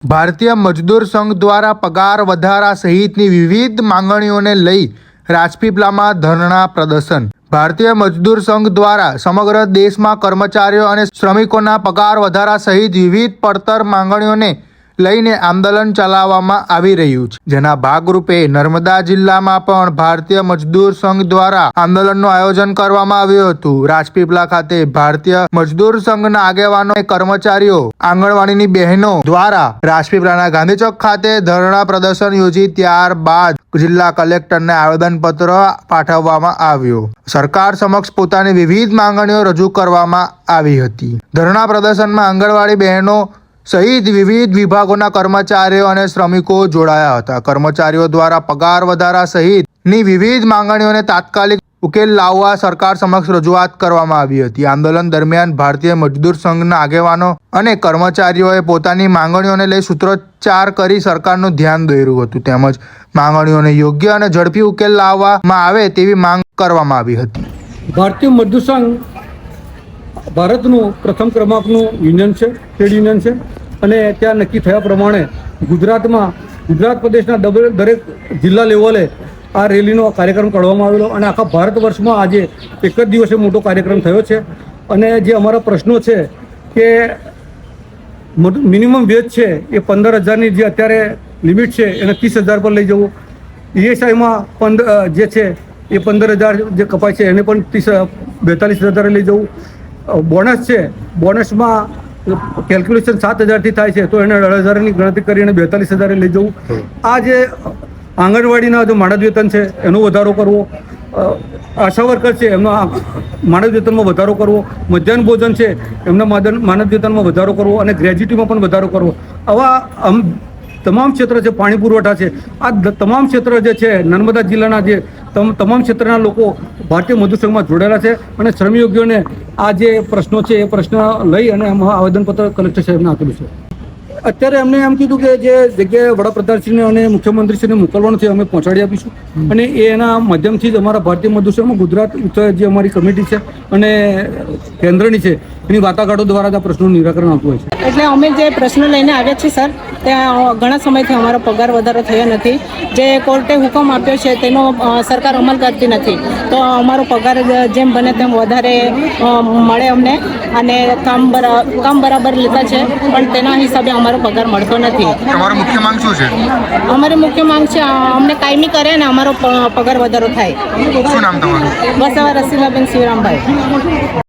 ભારતીય મજદૂર સંઘ દ્વારા પગાર વધારા સહિતની વિવિધ માંગણીઓને લઈ રાજપીપળામાં ધરણા પ્રદર્શન. ભારતીય મજદૂર સંઘ દ્વારા સમગ્ર દેશમાં કર્મચારીઓ અને શ્રમિકોના પગાર વધારા સહિત વિવિધ પડતર માંગણીઓને લઈને આંદોલન ચલાવવામાં આવી રહ્યું છે, જેના ભાગરૂપે નર્મદા જિલ્લામાં પણ ભારતીય મજદૂર સંઘ દ્વારા આંદોલનનું આયોજન કરવામાં આવ્યું હતું. રાજપીપળા ખાતે ભારતીય મજદૂર સંઘના આગેવાનો અને કર્મચારીઓ, આંગણવાડીની બહેનો દ્વારા રાજપીપળાના ગાંધીચોક ખાતે ધરણા પ્રદર્શન યોજી ત્યારબાદ જિલ્લા કલેક્ટરને આવેદનપત્ર પાઠવવામાં આવ્યું. સરકાર સમક્ષ પોતાની વિવિધ માંગણીઓ રજૂ કરવામાં આવી હતી. ધરણા પ્રદર્શનમાં આંગણવાડી બહેનો સહિત વિવિધ વિભાગોના કર્મચારીઓ અને શ્રમિકો જોડાયા હતા. કર્મચારીઓ દ્વારા પગાર વધારા સહિતની વિવિધ માંગણીઓને તાત્કાલિક ઉકેલ લાવવા સરકાર સમક્ષ રજૂઆત કરવામાં આવી હતી. આંદોલન દરમિયાન ભારતીય મજદૂર સંઘના આગેવાનો અને કર્મચારીઓએ પોતાની માંગણીઓને લઈ સૂત્રોચ્ચાર કરી સરકારનું ધ્યાન દોર્યું હતું, તેમજ માંગણીઓને યોગ્ય અને ઝડપી ઉકેલ લાવવામાં આવે તેવી માંગ કરવામાં આવી હતી. ભારતીય મજદૂર સંઘ ભારતનું પ્રથમ ક્રમાંકનું યુનિયન છે, ટ્રેડ યુનિયન છે, અને ત્યાં નક્કી થયા પ્રમાણે ગુજરાત પ્રદેશના દરેક જિલ્લા લેવલે આ રેલીનો કાર્યક્રમ કરવામાં આવેલો અને આખા ભારત વર્ષમાં આજે એક જ દિવસે મોટો કાર્યક્રમ થયો છે. અને જે અમારા પ્રશ્નો છે કે મિનિમમ વેજ છે એ 15,000ની જે અત્યારે લિમિટ છે એને 30,000 પર લઈ જવું, ESIમાં જે છે એ 15,000 જે કપાય છે એને પણ 42,000 લઈ જવું. બોનસ છે, બોનસમાં કેલ્ક્યુલેશન 7,000થી થાય છે તો એને 18,000ની ગણતરી કરીને 42,000 લઈ જવું. આ જે આંગણવાડીના જો માનદ વેતન છે એનો વધારો કરવો, આશા વર્કર છે એમના માનદ વેતનમાં વધારો કરવો, મધ્યાહન ભોજન છે એમના માનદ વેતનમાં વધારો કરવો અને ગ્રેજ્યુટીમાં પણ વધારો કરવો. આવા તમામ ક્ષેત્ર છે, પાણી પુરવઠા છે, આ તમામ ક્ષેત્ર જે છે નર્મદા જિલ્લાના જે તમામ ક્ષેત્રના લોકો ભારતીય મજદૂર સંઘમાં જોડાયેલા છે અને શ્રમયોગીઓને આ જે પ્રશ્નો છે એ પ્રશ્ન લઈ અને આવેદનપત્ર કલેક્ટર સાહેબને આપેલું છે. અત્યારે એમને એમ કીધું કે જે જગ્યાએ વડાપ્રધાનશ્રીને અને મુખ્યમંત્રીશ્રીને મોકલવાનું છે અમે પહોંચાડી આપીશું અને એના માધ્યમથી જ અમારા ભારતીય મજદૂર સંઘમાં ગુજરાત જે અમારી કમિટી છે અને કેન્દ્રની છે એની વાટાઘાટો દ્વારા જ આ પ્રશ્નોનું નિરાકરણ આવતું હોય છે. એટલે અમે જે પ્રશ્નો લઈને આવ્યા છીએ સર, ત્યાં ઘણા સમયથી અમારો પગાર વધારો થયો નથી. જે કોર્ટે હુકમ આપ્યો છે તેનો સરકાર અમલ કરતી નથી, તો અમારો પગાર જેમ બને તેમ વધારે મળે અમને અને કામ બરાબર લેતા છે પણ તેના હિસાબે અમારો પગાર મળતો નથી. તમારી મુખ્ય માંગ શું છે? અમારી મુખ્ય માંગ છે અમને કાયમી કરે અને અમારો પગાર વધારો થાય. શું નામ તમારું? બસ હવે રસીલાબેન શિવરામભાઈ.